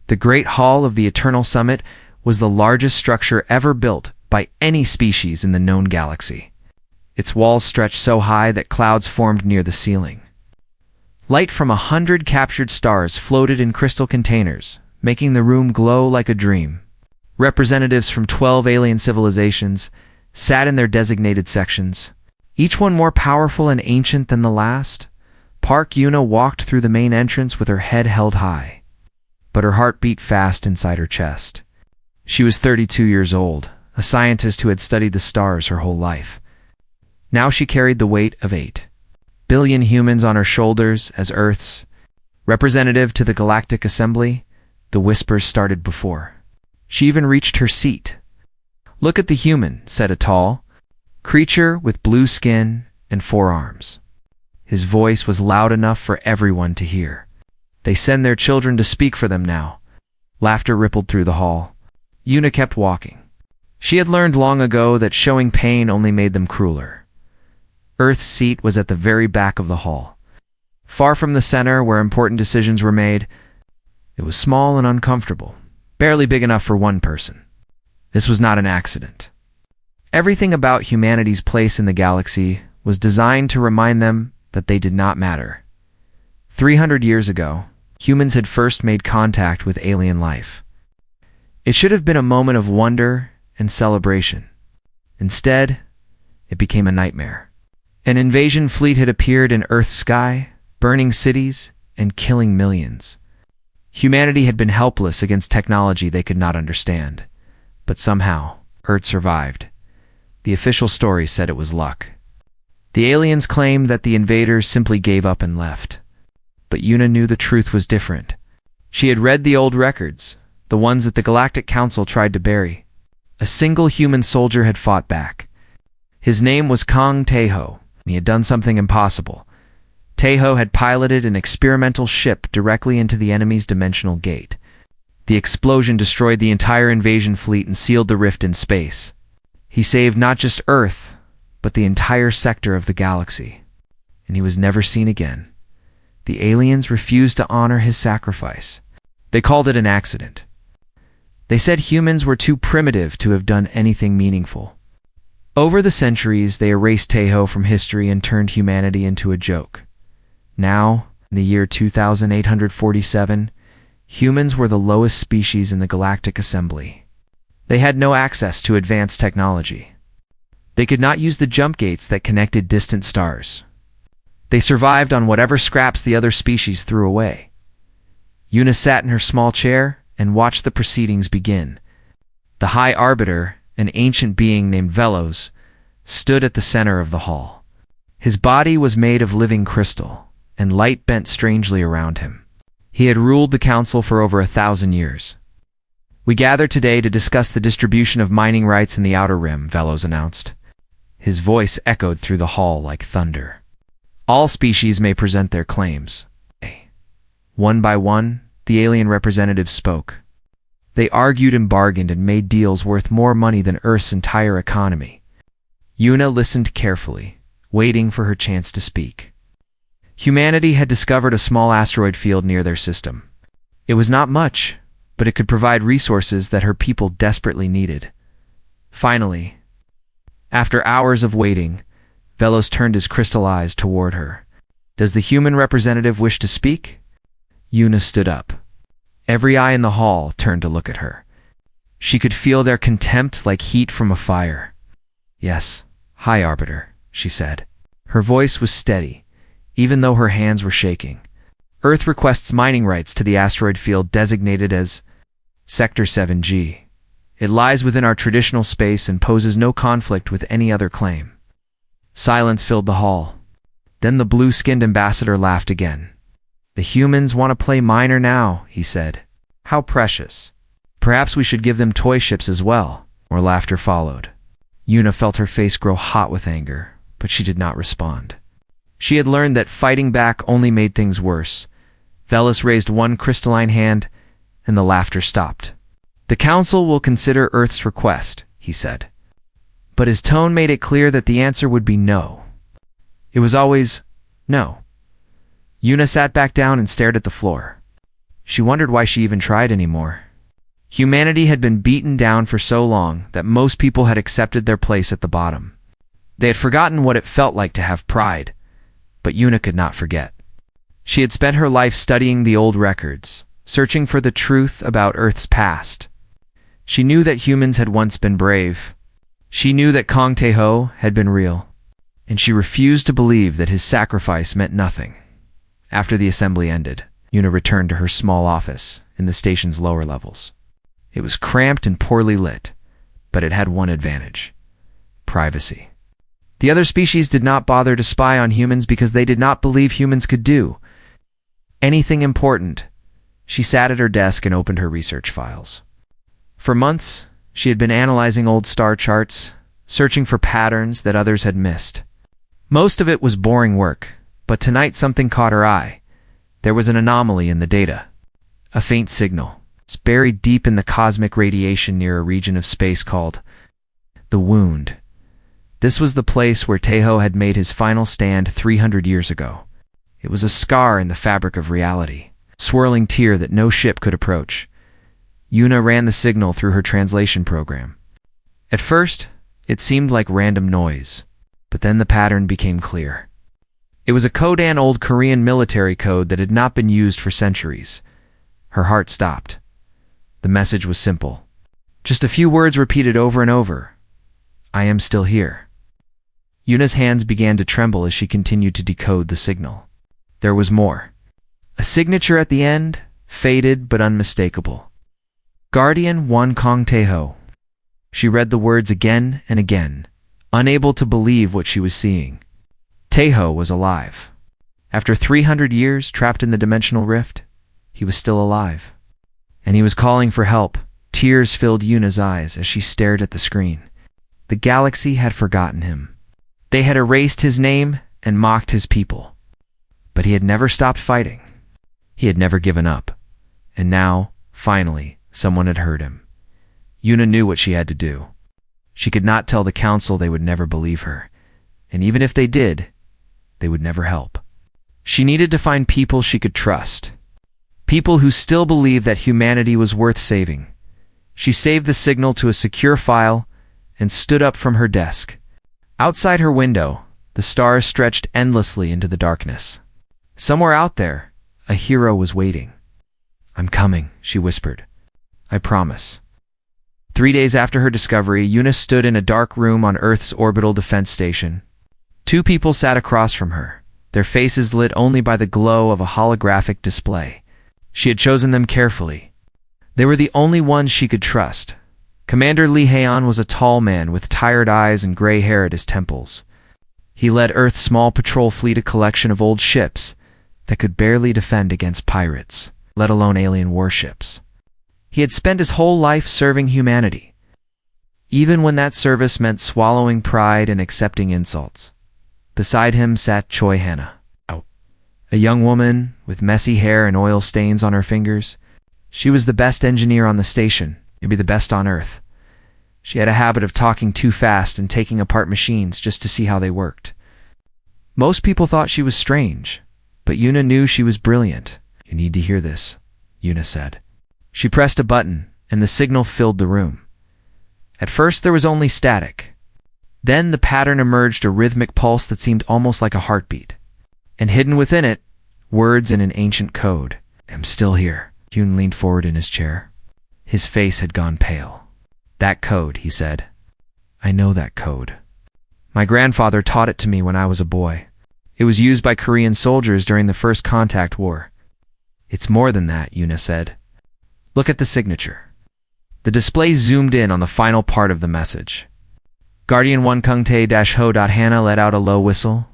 The Great Hall of the Eternal Summit was the largest structure ever built by any species in the known galaxy. Its walls stretched so high that clouds formed near the ceiling. Light from 100 captured stars floated in crystal containers, making the room glow like a dream. Representatives from 12 alien civilizations sat in their designated sections, each one more powerful and ancient than the last. Park Yuna walked through the main entrance with her head held high, but her heart beat fast inside her chest. She was 32 years old, a scientist who had studied the stars her whole life. Now she carried the weight of 8 billion humans on her shoulders as Earth's representative to the Galactic Assembly. The whispers started before she even reached her seat. "Look at the human," said a tall creature with blue skin and 4 arms. His voice was loud enough for everyone to hear. "They send their children to speak for them now." Laughter rippled through the hall. Yuna kept walking. She had learned long ago that showing pain only made them crueler. Earth's seat was at the very back of the hall, far from the center where important decisions were made. It was small and uncomfortable, barely big enough for one person. This was not an accident. Everything about humanity's place in the galaxy was designed to remind them that they did not matter. 300 years ago, humans had first made contact with alien life. It should have been a moment of wonder and celebration. Instead, it became a nightmare. An invasion fleet had appeared in Earth's sky, burning cities and killing millions. Humanity had been helpless against technology they could not understand. But somehow, Earth survived. The official story said it was luck. The aliens claimed that the invaders simply gave up and left. But Yuna knew the truth was different. She had read the old records, the ones that the Galactic Council tried to bury. A single human soldier had fought back. His name was Kong Taeho, and he had done something impossible. Taeho had piloted an experimental ship directly into the enemy's dimensional gate. The explosion destroyed the entire invasion fleet and sealed the rift in space. He saved not just Earth, but the entire sector of the galaxy. And he was never seen again. The aliens refused to honor his sacrifice. They called it an accident. They said humans were too primitive to have done anything meaningful. Over the centuries, they erased Taeho from history and turned humanity into a joke. Now, in the year 2847, humans were the lowest species in the Galactic Assembly. They had no access to advanced technology. They could not use the jump gates that connected distant stars. They survived on whatever scraps the other species threw away. Yuna sat in her small chair and watched the proceedings begin. The High Arbiter, an ancient being named Velos, stood at the center of the hall. His body was made of living crystal, and light bent strangely around him. He had ruled the council for over 1,000 years. "We gather today to discuss the distribution of mining rights in the Outer Rim," Velos announced. His voice echoed through the hall like thunder. "All species may present their claims." One by one, the alien representatives spoke. They argued and bargained and made deals worth more money than Earth's entire economy. Yuna listened carefully, waiting for her chance to speak. Humanity had discovered a small asteroid field near their system. It was not much, but it could provide resources that her people desperately needed. Finally, after hours of waiting, Velos turned his crystal eyes toward her. "Does the human representative wish to speak?" Yuna stood up. Every eye in the hall turned to look at her. She could feel their contempt like heat from a fire. "Yes, High Arbiter," she said. Her voice was steady, even though her hands were shaking. "Earth requests mining rights to the asteroid field designated as Sector 7G. It lies within our traditional space and poses no conflict with any other claim." Silence filled the hall. Then the blue-skinned ambassador laughed again. "The humans want to play miner now," he said. "How precious. Perhaps we should give them toy ships as well." More laughter followed. Yuna felt her face grow hot with anger, but she did not respond. She had learned that fighting back only made things worse. Velos raised one crystalline hand, and the laughter stopped. "The Council will consider Earth's request," he said. But his tone made it clear that the answer would be no. It was always no. Yuna sat back down and stared at the floor. She wondered why she even tried anymore. Humanity had been beaten down for so long that most people had accepted their place at the bottom. They had forgotten what it felt like to have pride, but Yuna could not forget. She had spent her life studying the old records, searching for the truth about Earth's past. She knew that humans had once been brave. She knew that Kong Taeho had been real, and she refused to believe that his sacrifice meant nothing. After the assembly ended, Yuna returned to her small office in the station's lower levels. It was cramped and poorly lit, but it had one advantage: privacy. The other species did not bother to spy on humans because they did not believe humans could do anything important. She sat at her desk and opened her research files. For months, she had been analyzing old star charts, searching for patterns that others had missed. Most of it was boring work, but tonight something caught her eye. There was an anomaly in the data. A faint signal. It's buried deep in the cosmic radiation near a region of space called the Wound. This was the place where Taeho had made his final stand 300 years ago. It was a scar in the fabric of reality, a swirling tear that no ship could approach. Yuna ran the signal through her translation program. At first, it seemed like random noise, but then the pattern became clear. It was a Kodan old Korean military code that had not been used for centuries. Her heart stopped. The message was simple. Just a few words repeated over and over. I am still here. Yuna's hands began to tremble as she continued to decode the signal. There was more. A signature at the end, faded but unmistakable. Guardian One Kong Taeho. She read the words again and again, unable to believe what she was seeing. Taeho was alive. After 300 years trapped in the dimensional rift, he was still alive. And he was calling for help. Tears filled Yuna's eyes as she stared at the screen. The galaxy had forgotten him. They had erased his name and mocked his people. But he had never stopped fighting. He had never given up. And now, finally, someone had heard him. Yuna knew what she had to do. She could not tell the council they would never believe her. And even if they did, they would never help. She needed to find people she could trust. People who still believed that humanity was worth saving. She saved the signal to a secure file and stood up from her desk. Outside her window, the stars stretched endlessly into the darkness. Somewhere out there, a hero was waiting. I'm coming, she whispered. I promise. 3 days after her discovery, Yuna stood in a dark room on Earth's orbital defense station. Two people sat across from her, their faces lit only by the glow of a holographic display. She had chosen them carefully. They were the only ones she could trust. Commander Lee Haeon was a tall man with tired eyes and gray hair at his temples. He led Earth's small patrol fleet, a collection of old ships that could barely defend against pirates, let alone alien warships. He had spent his whole life serving humanity, even when that service meant swallowing pride and accepting insults. Beside him sat Choi Hannah, a young woman with messy hair and oil stains on her fingers. She was the best engineer on the station, maybe the best on Earth. She had a habit of talking too fast and taking apart machines just to see how they worked. Most people thought she was strange, but Yuna knew she was brilliant. You need to hear this, Yuna said. She pressed a button, and the signal filled the room. At first there was only static. Then the pattern emerged, a rhythmic pulse that seemed almost like a heartbeat. And hidden within it, words in an ancient code. I'm still here. Yuna leaned forward in his chair. His face had gone pale. That code, he said. I know that code. My grandfather taught it to me when I was a boy. It was used by Korean soldiers during the First Contact War. It's more than that, Yuna said. Look at the signature. The display zoomed in on the final part of the message. Guardian 1 Kung Tae-Ho. Hannah let out a low whistle.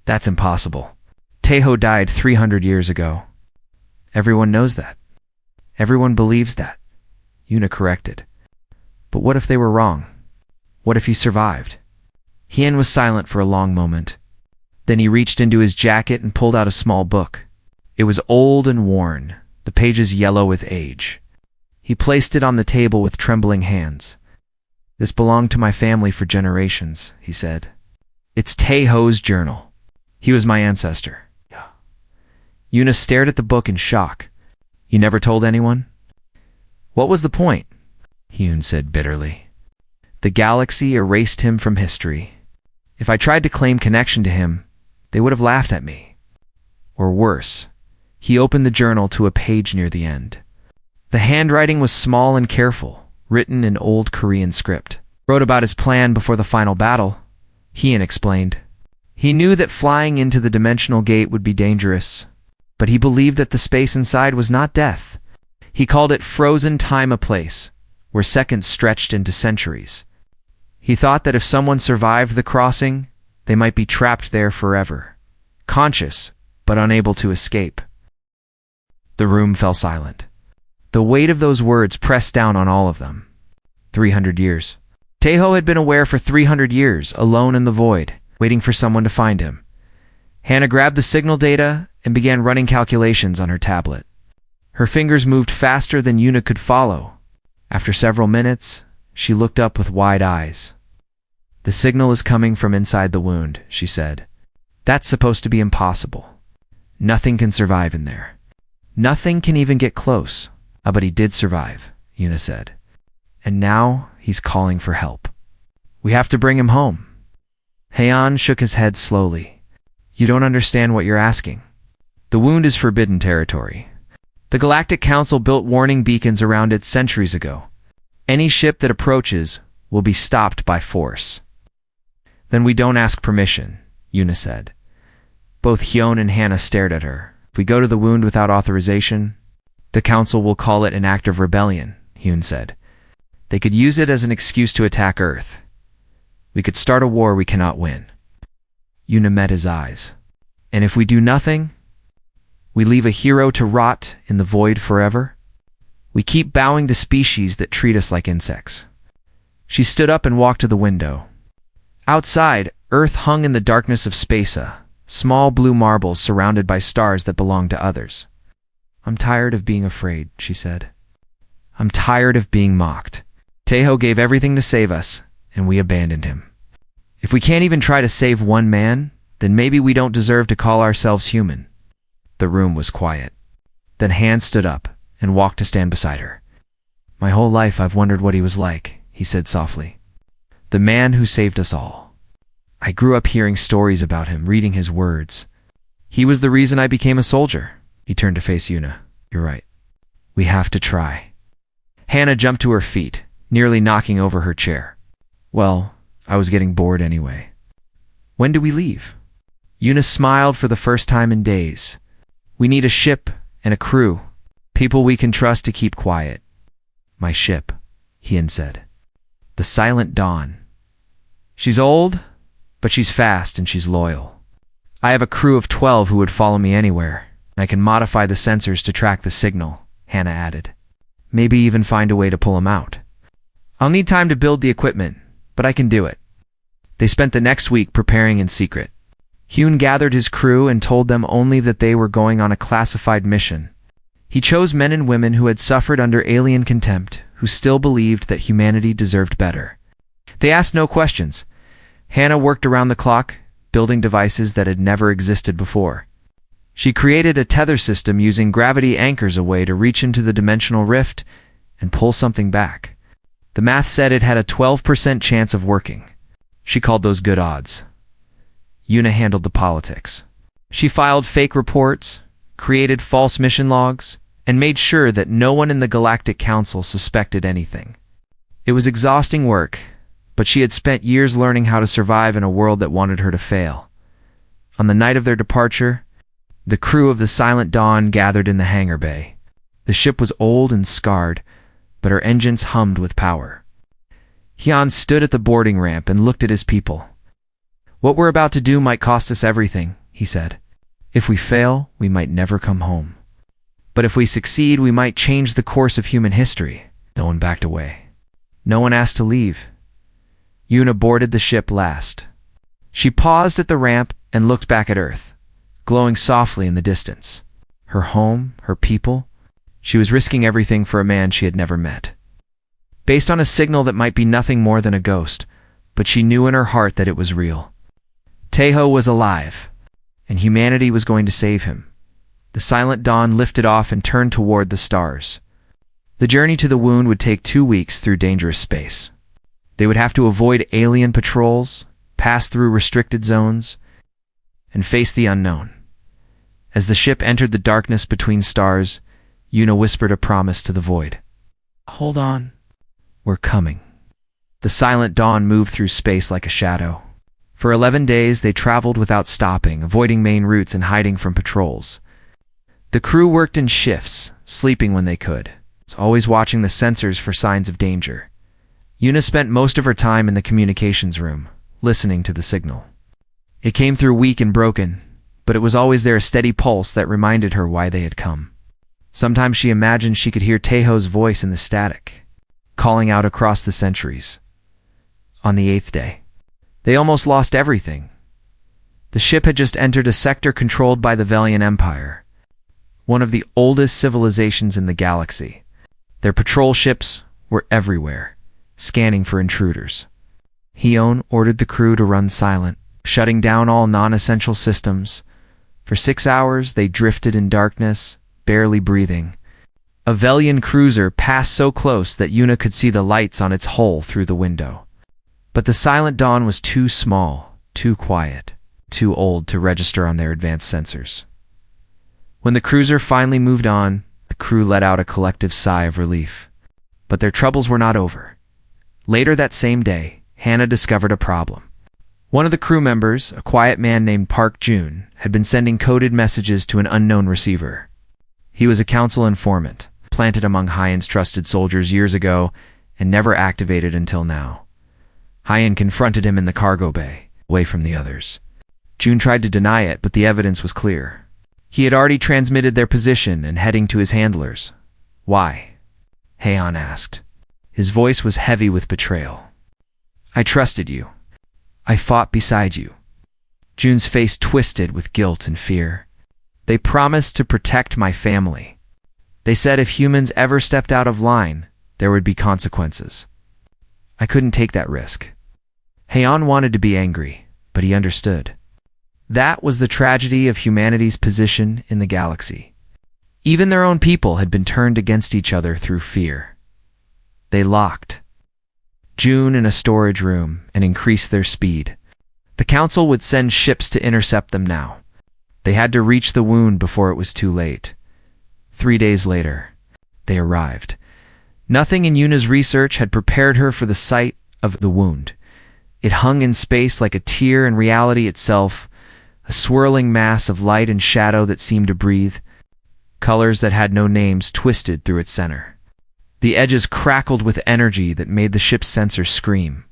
That's impossible. Taeho died 300 years ago. Everyone knows that. Everyone believes that. Yuna corrected. But what if they were wrong? What if he survived? Hien was silent for a long moment. Then he reached into his jacket and pulled out a small book. It was old and worn, the pages yellow with age. He placed it on the table with trembling hands. This belonged to my family for generations, he said. It's Taeho's journal. He was my ancestor. Yuna stared at the book in shock. You never told anyone? What was the point? Hyun said bitterly. The galaxy erased him from history. If I tried to claim connection to him, they would have laughed at me. Or worse, he opened the journal to a page near the end. The handwriting was small and careful, written in old Korean script. Wrote about his plan before the final battle, Hyun explained. He knew that flying into the dimensional gate would be dangerous, but he believed that the space inside was not death. He called it frozen time, a place where seconds stretched into centuries. He thought that if someone survived the crossing, they might be trapped there forever, conscious but unable to escape. The room fell silent. The weight of those words pressed down on all of them. 300 years. Taeho had been aware for 300 years, alone in the void, waiting for someone to find him. Hannah grabbed the signal data and began running calculations on her tablet. Her fingers moved faster than Yuna could follow. After several minutes, she looked up with wide eyes. The signal is coming from inside the wound, she said. That's supposed to be impossible. Nothing can survive in there. Nothing can even get close. But he did survive, Yuna said. And now he's calling for help. We have to bring him home. Haeon shook his head slowly. You don't understand what you're asking. The wound is forbidden territory. The Galactic Council built warning beacons around it centuries ago. Any ship that approaches will be stopped by force. Then we don't ask permission, Yuna said. Both Hyun and Hannah stared at her. If we go to the wound without authorization, the Council will call it an act of rebellion, Hyun said. They could use it as an excuse to attack Earth. We could start a war we cannot win. Yuna met his eyes. And if we do nothing, we leave a hero to rot in the void forever? We keep bowing to species that treat us like insects. She stood up and walked to the window. Outside, Earth hung in the darkness of space, small blue marbles surrounded by stars that belonged to others. I'm tired of being afraid, she said. I'm tired of being mocked. Taeho gave everything to save us, and we abandoned him. If we can't even try to save one man, then maybe we don't deserve to call ourselves human. The room was quiet. Then Han stood up and walked to stand beside her. My whole life I've wondered what he was like, he said softly. The man who saved us all. I grew up hearing stories about him, reading his words. He was the reason I became a soldier. He turned to face Yuna. You're right. We have to try. Hannah jumped to her feet, nearly knocking over her chair. Well, I was getting bored anyway. When do we leave? Yuna smiled for the first time in days. We need a ship and a crew, people we can trust to keep quiet. My ship, Hyun said. The Silent Dawn. She's old, but she's fast and she's loyal. I have a crew of 12 who would follow me anywhere. I can modify the sensors to track the signal, Hannah added. Maybe even find a way to pull him out. I'll need time to build the equipment, but I can do it. They spent the next week preparing in secret. Hyun gathered his crew and told them only that they were going on a classified mission. He chose men and women who had suffered under alien contempt, who still believed that humanity deserved better. They asked no questions. Hannah worked around the clock, building devices that had never existed before. She created a tether system using gravity anchors, a way to reach into the dimensional rift and pull something back. The math said it had a 12% chance of working. She called those good odds. Yuna handled the politics. She filed fake reports, created false mission logs, and made sure that no one in the Galactic Council suspected anything. It was exhausting work, but she had spent years learning how to survive in a world that wanted her to fail. On the night of their departure, the crew of the Silent Dawn gathered in the hangar bay. The ship was old and scarred, but her engines hummed with power. Hyun stood at the boarding ramp and looked at his people. What we're about to do might cost us everything, he said. If we fail, we might never come home. But if we succeed, we might change the course of human history. No one backed away. No one asked to leave. Yuna boarded the ship last. She paused at the ramp and looked back at Earth, glowing softly in the distance. Her home, her people. She was risking everything for a man she had never met. Based on a signal that might be nothing more than a ghost, but she knew in her heart that it was real. Taeho was alive, and humanity was going to save him. The silent dawn lifted off and turned toward the stars. The journey to the wound would take 2 weeks through dangerous space. They would have to avoid alien patrols, pass through restricted zones, and face the unknown. As the ship entered the darkness between stars, Yuna whispered a promise to the void. "Hold on. We're coming." The silent dawn moved through space like a shadow. For 11 days, they traveled without stopping, avoiding main routes and hiding from patrols. The crew worked in shifts, sleeping when they could, always watching the sensors for signs of danger. Yuna spent most of her time in the communications room, listening to the signal. It came through weak and broken, but it was always there, a steady pulse that reminded her why they had come. Sometimes she imagined she could hear Taeho's voice in the static, calling out across the centuries. On the 8th day, they almost lost everything. The ship had just entered a sector controlled by the Velian Empire, one of the oldest civilizations in the galaxy. Their patrol ships were everywhere, scanning for intruders. Hion ordered the crew to run silent, shutting down all non-essential systems. For 6 hours, they drifted in darkness, barely breathing. A Velian cruiser passed so close that Yuna could see the lights on its hull through the window. But the silent dawn was too small, too quiet, too old to register on their advanced sensors. When the cruiser finally moved on, the crew let out a collective sigh of relief. But their troubles were not over. Later that same day, Hannah discovered a problem. One of the crew members, a quiet man named Park Jun, had been sending coded messages to an unknown receiver. He was a council informant, planted among Hyan's trusted soldiers years ago, and never activated until now. Hyan confronted him in the cargo bay, away from the others. Jun tried to deny it, but the evidence was clear. He had already transmitted their position and heading to his handlers. "Why?" Hyan asked. His voice was heavy with betrayal. "I trusted you. I fought beside you." Jun's face twisted with guilt and fear. "They promised to protect my family. They said if humans ever stepped out of line, there would be consequences. I couldn't take that risk." Hyan wanted to be angry, but he understood. That was the tragedy of humanity's position in the galaxy. Even their own people had been turned against each other through fear. They locked Jun in a storage room and increased their speed. The council would send ships to intercept them now. They had to reach the wound before it was too late. 3 days later, they arrived. Nothing in Yuna's research had prepared her for the sight of the wound. It hung in space like a tear in reality itself, a swirling mass of light and shadow that seemed to breathe. Colors that had no names twisted through its center. The edges crackled with energy that made the ship's sensors scream.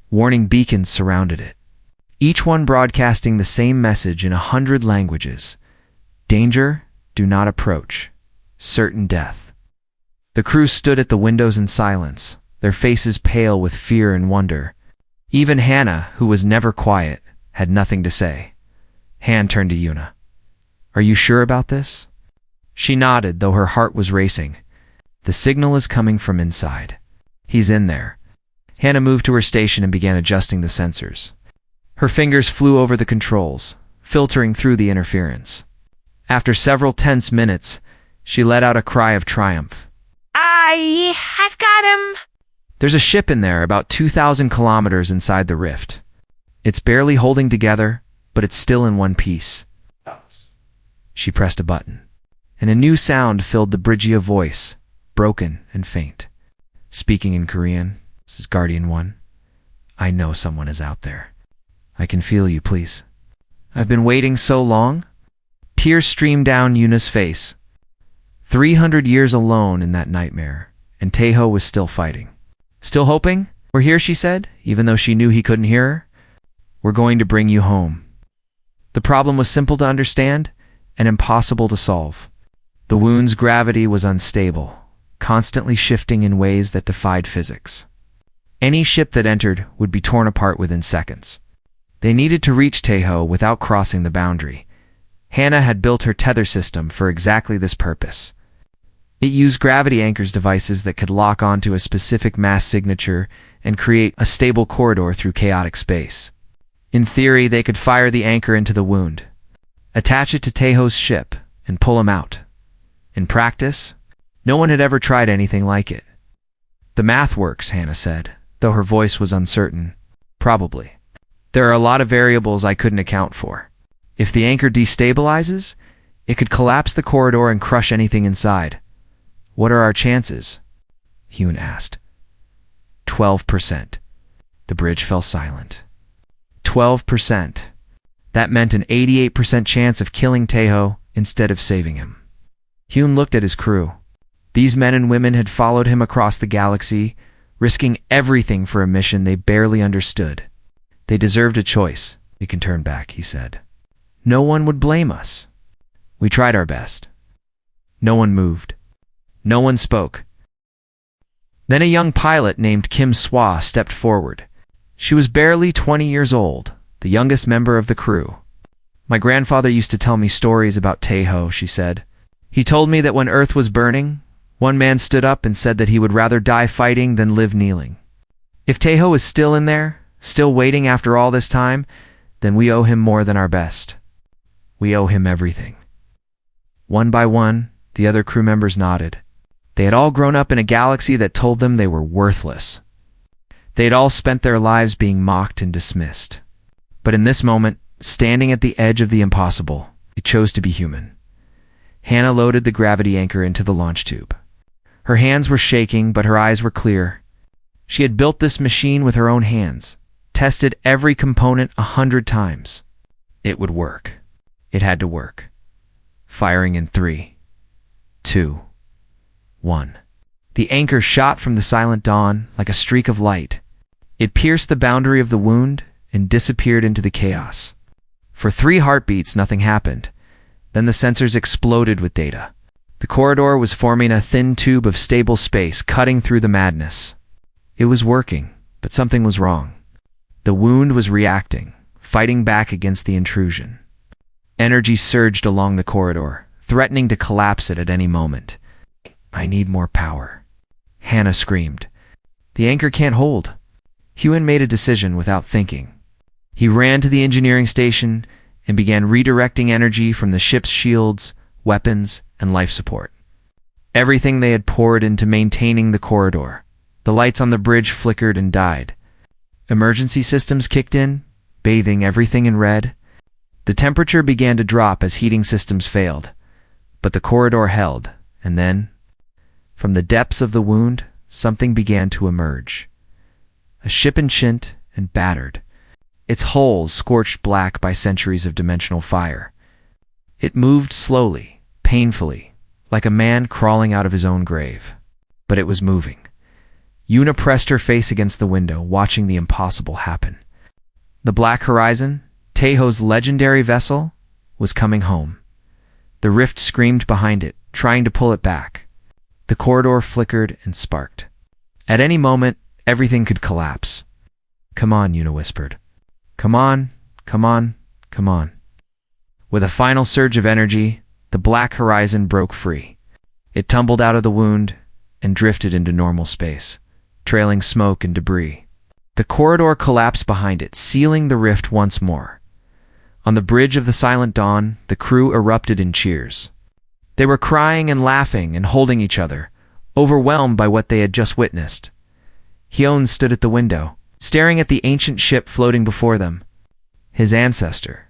Warning beacons surrounded it, each one broadcasting the same message in 100 languages. Danger, do not approach. Certain death. The crew stood at the windows in silence, their faces pale with fear and wonder. Even Hannah, who was never quiet, had nothing to say. Han turned to Yuna. "Are you sure about this?" She nodded, though her heart was racing. "The signal is coming from inside. He's in there." Hannah moved to her station and began adjusting the sensors. Her fingers flew over the controls, filtering through the interference. After several tense minutes, she let out a cry of triumph. I've got him! There's a ship in there about 2,000 kilometers inside the rift. It's barely holding together, but it's still in one piece. She pressed a button, and a new sound filled the Bridgia voice, broken and faint. Speaking in Korean, this is Guardian 1. "I know someone is out there. I can feel you, please. I've been waiting so long." Tears streamed down Yuna's face. 300 years alone in that nightmare, and Taeho was still fighting. "Still hoping? We're here," she said, even though she knew he couldn't hear her. "We're going to bring you home." The problem was simple to understand and impossible to solve. The wound's gravity was unstable, constantly shifting in ways that defied physics. Any ship that entered would be torn apart within seconds. They needed to reach Taeho without crossing the boundary. Hannah had built her tether system for exactly this purpose. It used gravity anchors devices that could lock onto a specific mass signature and create a stable corridor through chaotic space. In theory, they could fire the anchor into the wound, attach it to Taeho's ship, and pull him out. In practice, no one had ever tried anything like it. The math works, Hannah said, though her voice was uncertain. Probably. There are a lot of variables I couldn't account for. If the anchor destabilizes, it could collapse the corridor and crush anything inside. What are our chances? Hune asked. 12%. The bridge fell silent. 12%. That meant an 88% chance of killing Taeho instead of saving him. Hune looked at his crew. These men and women had followed him across the galaxy, risking everything for a mission they barely understood. They deserved a choice. We can turn back, he said. No one would blame us. We tried our best. No one moved. No one spoke. Then a young pilot named Kim Swa stepped forward. She was barely 20 years old, the youngest member of the crew. My grandfather used to tell me stories about Taeho, she said. He told me that when Earth was burning, one man stood up and said that he would rather die fighting than live kneeling. If Taeho is still in there, still waiting after all this time, then we owe him more than our best. We owe him everything. One by one, the other crew members nodded. They had all grown up in a galaxy that told them they were worthless. They had all spent their lives being mocked and dismissed. But in this moment, standing at the edge of the impossible, they chose to be human. Hannah loaded the gravity anchor into the launch tube. Her hands were shaking, but her eyes were clear. She had built this machine with her own hands, tested every component 100 times. It would work. It had to work. Firing in 3, 2, 1. The anchor shot from the silent dawn like a streak of light. It pierced the boundary of the wound and disappeared into the chaos. For 3 heartbeats, nothing happened. Then the sensors exploded with data. The corridor was forming a thin tube of stable space, cutting through the madness. It was working, but something was wrong. The wound was reacting, fighting back against the intrusion. Energy surged along the corridor, threatening to collapse it at any moment. I need more power. Hannah screamed. The anchor can't hold. Hune made a decision without thinking. He ran to the engineering station and began redirecting energy from the ship's shields, weapons, and life support. Everything they had poured into maintaining the corridor. The lights on the bridge flickered and died. Emergency systems kicked in, bathing everything in red. The temperature began to drop as heating systems failed. But the corridor held, and then, from the depths of the wound, something began to emerge. A ship enchant and battered, its hulls scorched black by centuries of dimensional fire. It moved slowly, painfully, like a man crawling out of his own grave. But it was moving. Yuna pressed her face against the window, watching the impossible happen. The Black Horizon, Taeho's legendary vessel, was coming home. The rift screamed behind it, trying to pull it back. The corridor flickered and sparked. At any moment, everything could collapse. Come on, Yuna whispered. Come on, come on, come on. With a final surge of energy, the Black Horizon broke free. It tumbled out of the wound and drifted into normal space, trailing smoke and debris. The corridor collapsed behind it, sealing the rift once more. On the bridge of the Silent Dawn, the crew erupted in cheers. They were crying and laughing and holding each other, overwhelmed by what they had just witnessed. Hyun stood at the window, staring at the ancient ship floating before them. His ancestor.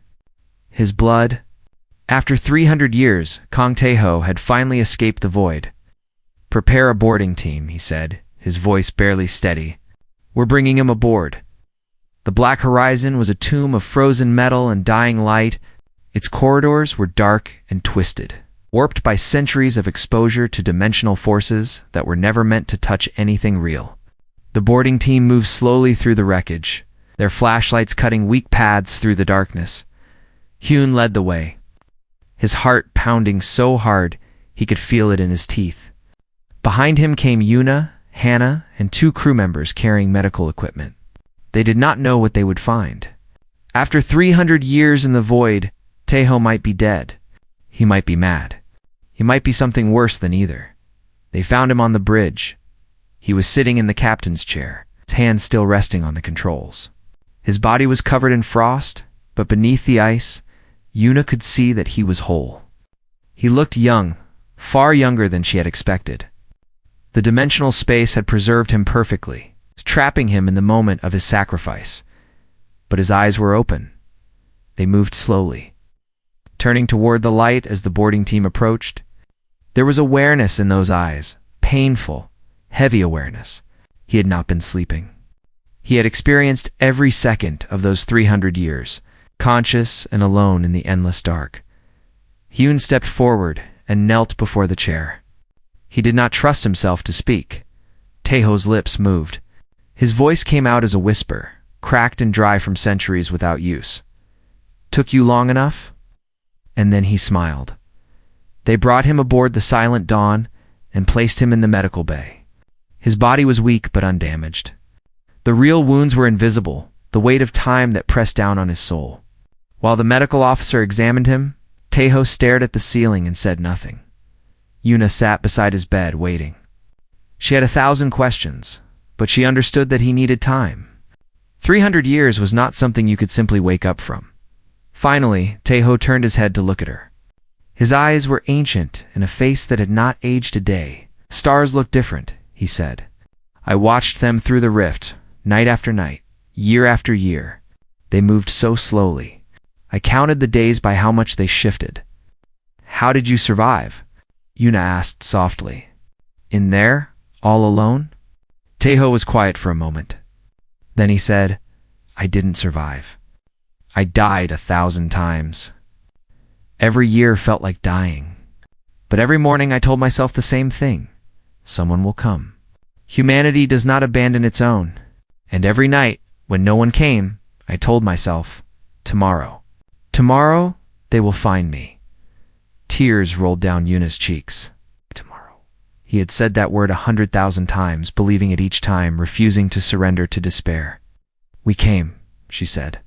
His blood. After 300 years, Kong Taeho had finally escaped the void. Prepare a boarding team, he said, his voice barely steady. We're bringing him aboard. The Black Horizon was a tomb of frozen metal and dying light. Its corridors were dark and twisted, warped by centuries of exposure to dimensional forces that were never meant to touch anything real. The boarding team moved slowly through the wreckage, their flashlights cutting weak paths through the darkness. Hyun led the way, his heart pounding so hard he could feel it in his teeth. Behind him came Yuna, Hannah, and 2 crew members carrying medical equipment. They did not know what they would find. After 300 years in the void, Taeho might be dead. He might be mad. He might be something worse than either. They found him on the bridge. He was sitting in the captain's chair, his hands still resting on the controls. His body was covered in frost, but beneath the ice, Yuna could see that he was whole. He looked young, far younger than she had expected. The dimensional space had preserved him perfectly, trapping him in the moment of his sacrifice. But his eyes were open. They moved slowly, turning toward the light as the boarding team approached. There was awareness in those eyes, painful, heavy awareness. He had not been sleeping. He had experienced every second of those 300 years, conscious and alone in the endless dark. Hyun stepped forward and knelt before the chair. He did not trust himself to speak. Taeho's lips moved. His voice came out as a whisper, cracked and dry from centuries without use. "Took you long enough?" And then he smiled. They brought him aboard the Silent Dawn and placed him in the medical bay. His body was weak but undamaged. The real wounds were invisible, the weight of time that pressed down on his soul. While the medical officer examined him, Taeho stared at the ceiling and said nothing. Yuna sat beside his bed, waiting. She had 1,000 questions, but she understood that he needed time. 300 years was not something you could simply wake up from. Finally, Taeho turned his head to look at her. His eyes were ancient in a face that had not aged a day. "Stars look different," he said. "I watched them through the rift, night after night, year after year. They moved so slowly. I counted the days by how much they shifted." "How did you survive?" Yuna asked softly. "In there, all alone?" Taeho was quiet for a moment. Then he said, "I didn't survive. I died 1,000 times. Every year felt like dying. But every morning I told myself the same thing. Someone will come. Humanity does not abandon its own. And every night, when no one came, I told myself, tomorrow. Tomorrow, they will find me." Tears rolled down Yuna's cheeks. Tomorrow. He had said that word 100,000 times, believing it each time, refusing to surrender to despair. "We came," she said.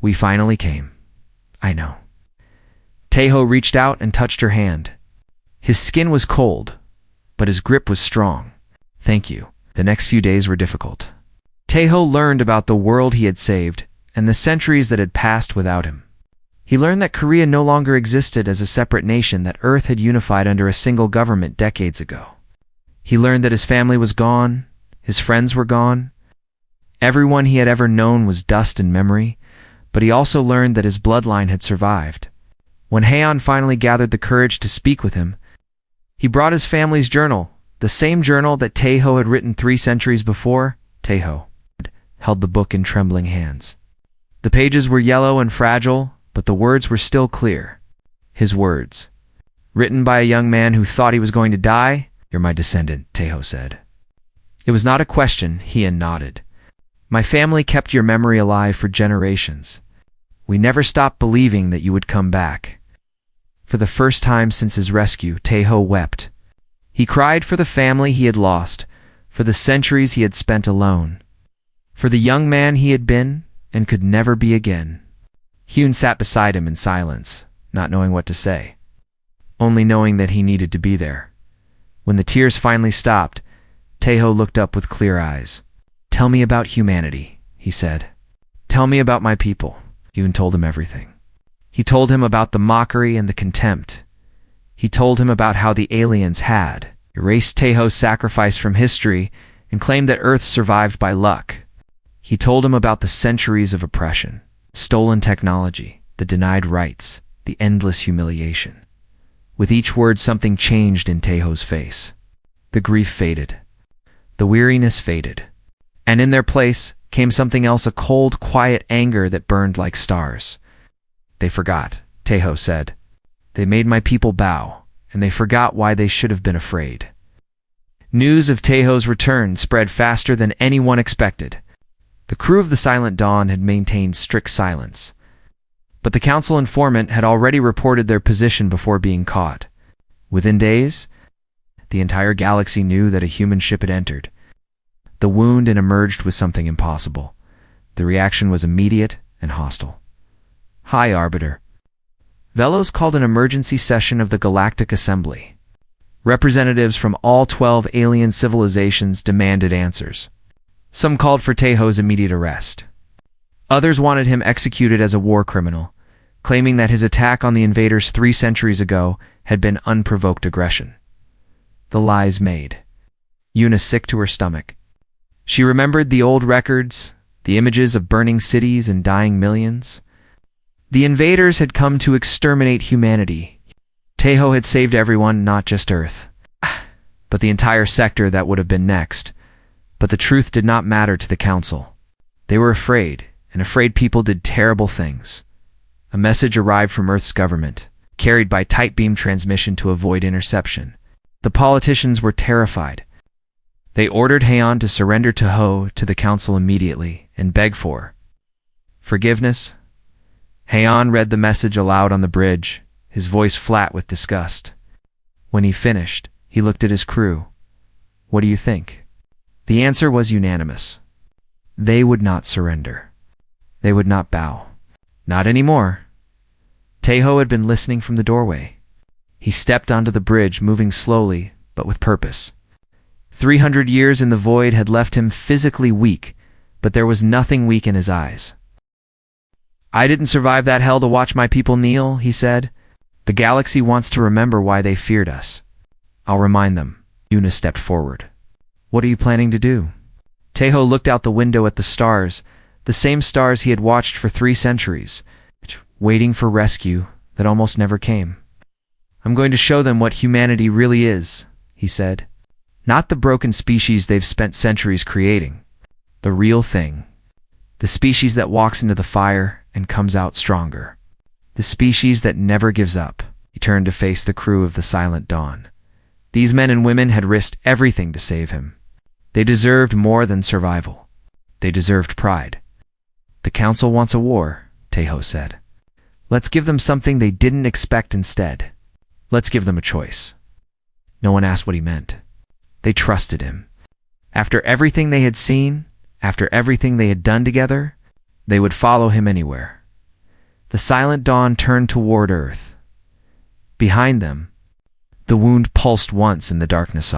"We finally came. I know." Taeho reached out and touched her hand. His skin was cold, but his grip was strong. "Thank you." The next few days were difficult. Taeho learned about the world he had saved and the centuries that had passed without him. He learned that Korea no longer existed as a separate nation, that Earth had unified under a single government decades ago. He learned that his family was gone, his friends were gone. Everyone he had ever known was dust and memory, but he also learned that his bloodline had survived. When Haeon finally gathered the courage to speak with him, he brought his family's journal, the same journal that Taeho had written 3 centuries before. Taeho held the book in trembling hands. The pages were yellow and fragile, but the words were still clear. His words. Written by a young man who thought he was going to die. "You're my descendant," Taeho said. It was not a question, Haeon nodded. "My family kept your memory alive for generations. We never stopped believing that you would come back." For the first time since his rescue, Taeho wept. He cried for the family he had lost, for the centuries he had spent alone, for the young man he had been and could never be again. Hyun sat beside him in silence, not knowing what to say, only knowing that he needed to be there. When the tears finally stopped, Taeho looked up with clear eyes. "Tell me about humanity," he said. "Tell me about my people." Hyun told him everything. He told him about the mockery and the contempt. He told him about how the aliens had erased Taeho's sacrifice from history and claimed that Earth survived by luck. He told him about the centuries of oppression, stolen technology, the denied rights, the endless humiliation. With each word, something changed in Taeho's face. The grief faded. The weariness faded. And in their place came something else, a cold, quiet anger that burned like stars. "They forgot," Taeho said. "They made my people bow, and they forgot why they should have been afraid." News of Taeho's return spread faster than anyone expected. The crew of the Silent Dawn had maintained strict silence, but the council informant had already reported their position before being caught. Within days, the entire galaxy knew that a human ship had entered. The wound and emerged with something impossible. The reaction was immediate and hostile. "Hi, Arbiter." Velos called an emergency session of the Galactic Assembly. Representatives from all 12 alien civilizations demanded answers. Some called for Taeho's immediate arrest. Others wanted him executed as a war criminal, claiming that his attack on the invaders 3 centuries ago had been unprovoked aggression. The lies made Una sick to her stomach. She remembered the old records, the images of burning cities and dying millions. The invaders had come to exterminate humanity. Tejo had saved everyone, not just Earth, but the entire sector that would have been next. But the truth did not matter to the Council. They were afraid, and afraid people did terrible things. A message arrived from Earth's government, carried by tight beam transmission to avoid interception. The politicians were terrified. They ordered Heian to surrender Tejo to the Council immediately and beg for forgiveness. Heian read the message aloud on the bridge, his voice flat with disgust. When he finished, he looked at his crew. What do you think? The answer was unanimous. They would not surrender. They would not bow. Not anymore. Tejo had been listening from the doorway. He stepped onto the bridge, moving slowly, but with purpose. 300 years in the void had left him physically weak, but there was nothing weak in his eyes. I didn't survive that hell to watch my people kneel, he said. The galaxy wants to remember why they feared us. I'll remind them. Una stepped forward. What are you planning to do? Tejo looked out the window at the stars, the same stars he had watched for 3 centuries, waiting for rescue that almost never came. I'm going to show them what humanity really is, he said. Not the broken species they've spent centuries creating. The real thing. The species that walks into the fire and comes out stronger. The species that never gives up. He turned to face the crew of the Silent Dawn. These men and women had risked everything to save him. They deserved more than survival. They deserved pride. The Council wants a war, Tejo said. Let's give them something they didn't expect instead. Let's give them a choice. No one asked what he meant. They trusted him. After everything they had seen, after everything they had done together, they would follow him anywhere. The Silent Dawn turned toward Earth. Behind them, the wound pulsed once in the darkness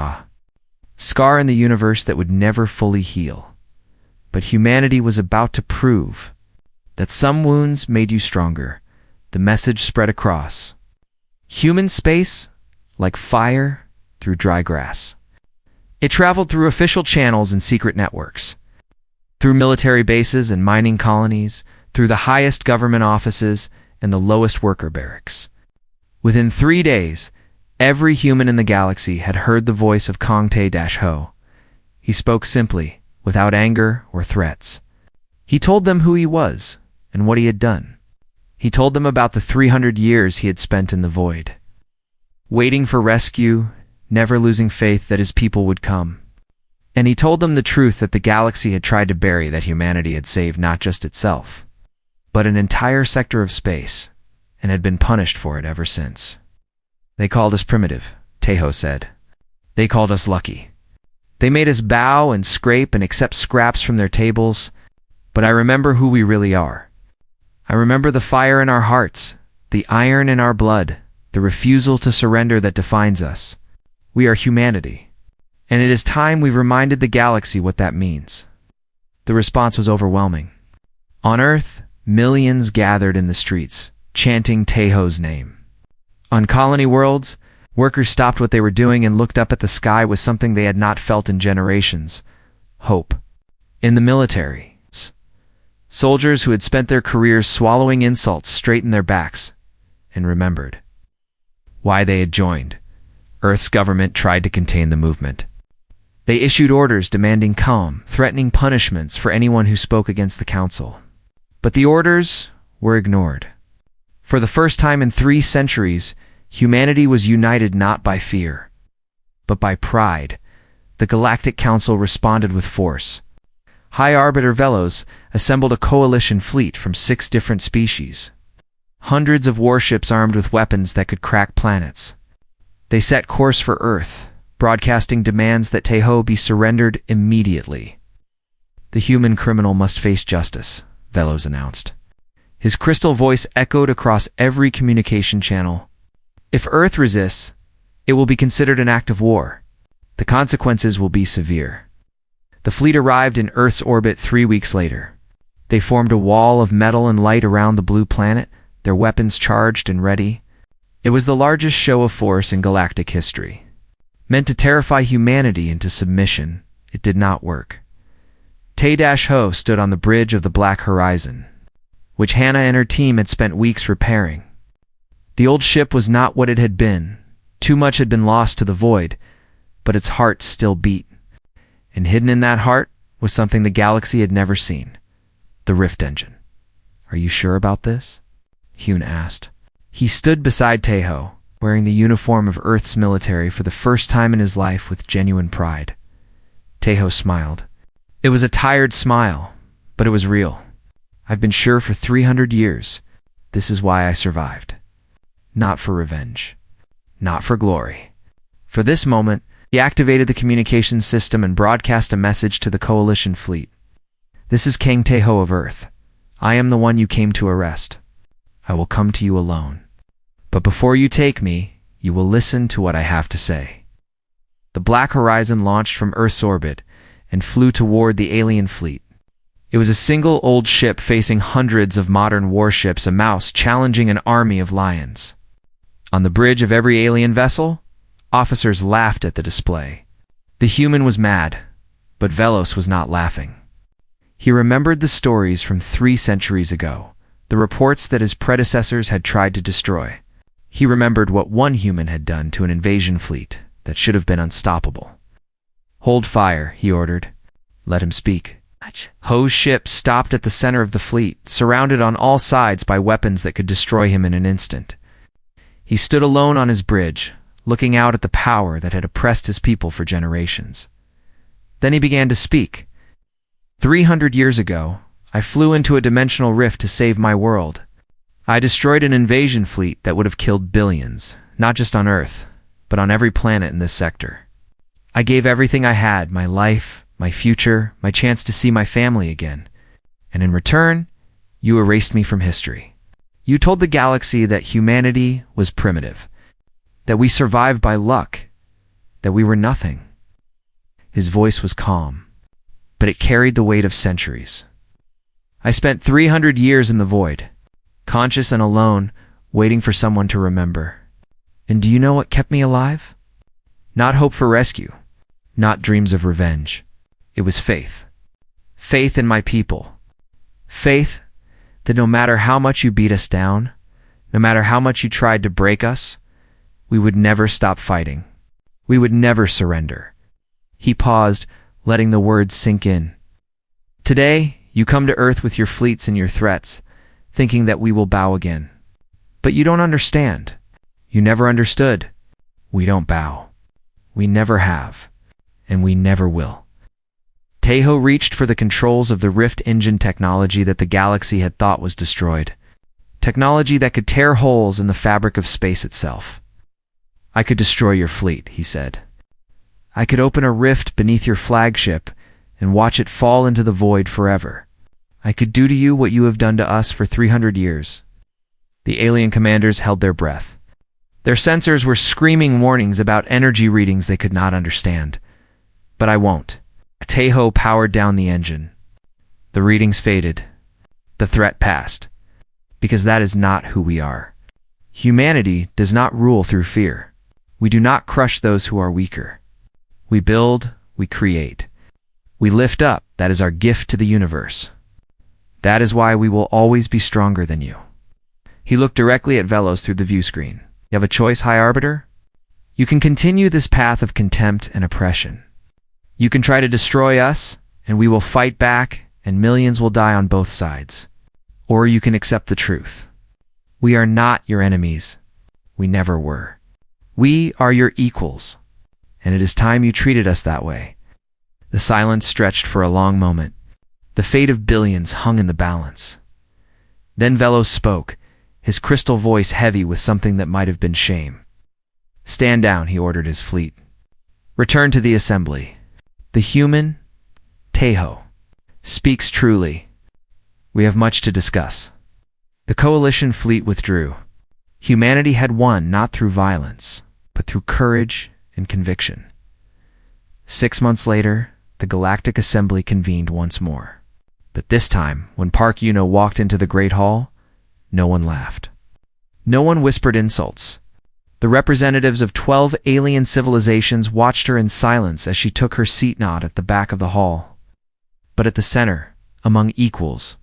scar in the universe that would never fully heal. But humanity was about to prove that some wounds made you stronger. The message spread across. Human space, like fire through dry grass. It traveled through official channels and secret networks, through military bases and mining colonies, through the highest government offices and the lowest worker barracks. Within 3 days, every human in the galaxy had heard the voice of Kong Tae-Ho. He spoke simply, without anger or threats. He told them who he was and what he had done. He told them about the 300 years he had spent in the void, waiting for rescue, never losing faith that his people would come. And he told them the truth that the galaxy had tried to bury, that humanity had saved not just itself, but an entire sector of space, and had been punished for it ever since. They called us primitive, Tejo said. They called us lucky. They made us bow and scrape and accept scraps from their tables, but I remember who we really are. I remember the fire in our hearts, the iron in our blood, the refusal to surrender that defines us. We are humanity, and it is time we reminded the galaxy what that means. The response was overwhelming. On Earth, millions gathered in the streets, chanting Tejo's name. On colony worlds, workers stopped what they were doing and looked up at the sky with something they had not felt in generations: hope. In the military, soldiers who had spent their careers swallowing insults straightened their backs and remembered why they had joined. Earth's government tried to contain the movement. They issued orders demanding calm, threatening punishments for anyone who spoke against the Council. But the orders were ignored. For the first time in 3 centuries, humanity was united not by fear, but by pride. The Galactic Council responded with force. High Arbiter Velos assembled a coalition fleet from 6 different species. Hundreds of warships armed with weapons that could crack planets. They set course for Earth, broadcasting demands that Tejo be surrendered immediately. The human criminal must face justice, Velos announced. His crystal voice echoed across every communication channel. If Earth resists, it will be considered an act of war. The consequences will be severe. The fleet arrived in Earth's orbit 3 weeks later. They formed a wall of metal and light around the blue planet, their weapons charged and ready. It was the largest show of force in galactic history. Meant to terrify humanity into submission, it did not work. Te-Ho stood on the bridge of the Black Horizon, which Hannah and her team had spent weeks repairing. The old ship was not what it had been. Too much had been lost to the void, but its heart still beat. And hidden in that heart was something the galaxy had never seen: the Rift engine. "Are you sure about this?" Hyun asked. He stood beside Te-Ho, wearing the uniform of Earth's military for the first time in his life with genuine pride. Te-Ho smiled. It was a tired smile, but it was real. "I've been sure for 300 years. This is why I survived. Not for revenge. Not for glory. For this moment," he activated the communications system and broadcast a message to the Coalition fleet. "This is King Te-Ho of Earth. I am the one you came to arrest. I will come to you alone. But before you take me, you will listen to what I have to say." The Black Horizon launched from Earth's orbit and flew toward the alien fleet. It was a single old ship facing hundreds of modern warships, a mouse challenging an army of lions. On the bridge of every alien vessel, officers laughed at the display. The human was mad, but Velos was not laughing. He remembered the stories from 3 centuries ago, the reports that his predecessors had tried to destroy. He remembered what one human had done to an invasion fleet that should have been unstoppable. "Hold fire," he ordered. "Let him speak." Ho's ship stopped at the center of the fleet, surrounded on all sides by weapons that could destroy him in an instant. He stood alone on his bridge, looking out at the power that had oppressed his people for generations. Then he began to speak. 300 years ago, I flew into a dimensional rift to save my world. I destroyed an invasion fleet that would have killed billions, not just on Earth, but on every planet in this sector. I gave everything I had, my life, my future, my chance to see my family again. And in return, you erased me from history. You told the galaxy that humanity was primitive, that we survived by luck, that we were nothing. His voice was calm, but it carried the weight of centuries. I spent 300 years in the void, conscious and alone, waiting for someone to remember. And do you know what kept me alive? Not hope for rescue, not dreams of revenge. It was faith. Faith in my people. Faith that no matter how much you beat us down, no matter how much you tried to break us, we would never stop fighting. We would never surrender. He paused, letting the words sink in. Today, you come to Earth with your fleets and your threats, thinking that we will bow again. But you don't understand. You never understood. We don't bow. We never have. And we never will. Te-Ho reached for the controls of the Rift engine technology that the galaxy had thought was destroyed. Technology that could tear holes in the fabric of space itself. "I could destroy your fleet," he said. "I could open a rift beneath your flagship and watch it fall into the void forever. I could do to you what you have done to us for 300 years. The alien commanders held their breath. Their sensors were screaming warnings about energy readings they could not understand. But I won't. Te-Ho powered down the engine. The readings faded. The threat passed. Because that is not who we are. Humanity does not rule through fear. We do not crush those who are weaker. We build, we create. We lift up, that is our gift to the universe. That is why we will always be stronger than you." He looked directly at Velos through the view screen. "You have a choice, High Arbiter? You can continue this path of contempt and oppression. You can try to destroy us, and we will fight back, and millions will die on both sides. Or you can accept the truth. We are not your enemies. We never were. We are your equals, and it is time you treated us that way." The silence stretched for a long moment. The fate of billions hung in the balance. Then Velos spoke, his crystal voice heavy with something that might have been shame. "Stand down," he ordered his fleet. "Return to the assembly. The human, Te-Ho, speaks truly. We have much to discuss." The Coalition fleet withdrew. Humanity had won not through violence, but through courage and conviction. 6 months later, the Galactic Assembly convened once more. But this time, when Park Yuno walked into the Great Hall, no one laughed. No one whispered insults. The representatives of 12 alien civilizations watched her in silence as she took her seat nod at the back of the hall. But at the center, among equals,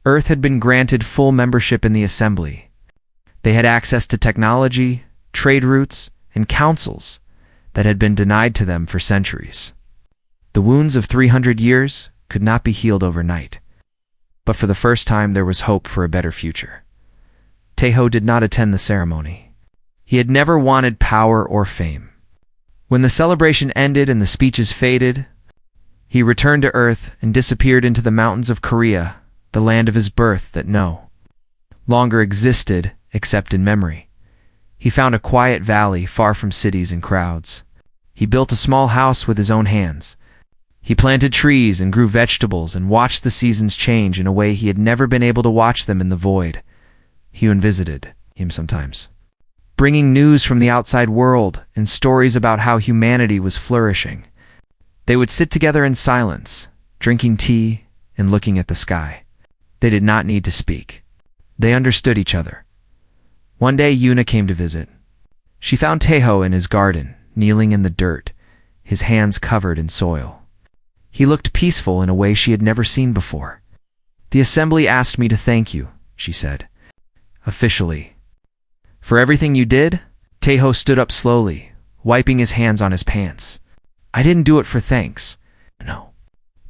Earth had been granted full membership in the assembly. They had access to technology, trade routes, and councils that had been denied to them for centuries. The wounds of 300 years could not be healed overnight. But for the first time there was hope for a better future. Taeho did not attend the ceremony. He had never wanted power or fame. When the celebration ended and the speeches faded, he returned to Earth and disappeared into the mountains of Korea, the land of his birth that no longer existed except in memory. He found a quiet valley far from cities and crowds. He built a small house with his own hands. He planted trees and grew vegetables and watched the seasons change in a way he had never been able to watch them in the void. Hyun visited him sometimes, bringing news from the outside world and stories about how humanity was flourishing. They would sit together in silence, drinking tea and looking at the sky. They did not need to speak. They understood each other. One day Yuna came to visit. She found Taeho in his garden, kneeling in the dirt, his hands covered in soil. He looked peaceful in a way she had never seen before. "The assembly asked me to thank you," she said. "Officially. For everything you did?" Taeho stood up slowly, wiping his hands on his pants. "I didn't do it for thanks. No.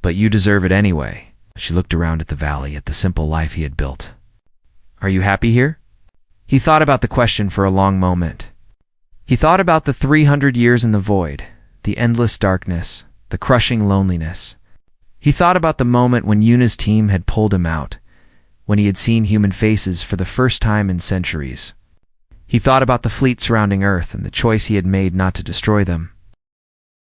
But you deserve it anyway." She looked around at the valley, at the simple life he had built. "Are you happy here?" He thought about the question for a long moment. He thought about the 300 years in the void, the endless darkness, the crushing loneliness. He thought about the moment when Yuna's team had pulled him out, when he had seen human faces for the first time in centuries. He thought about the fleet surrounding Earth and the choice he had made not to destroy them.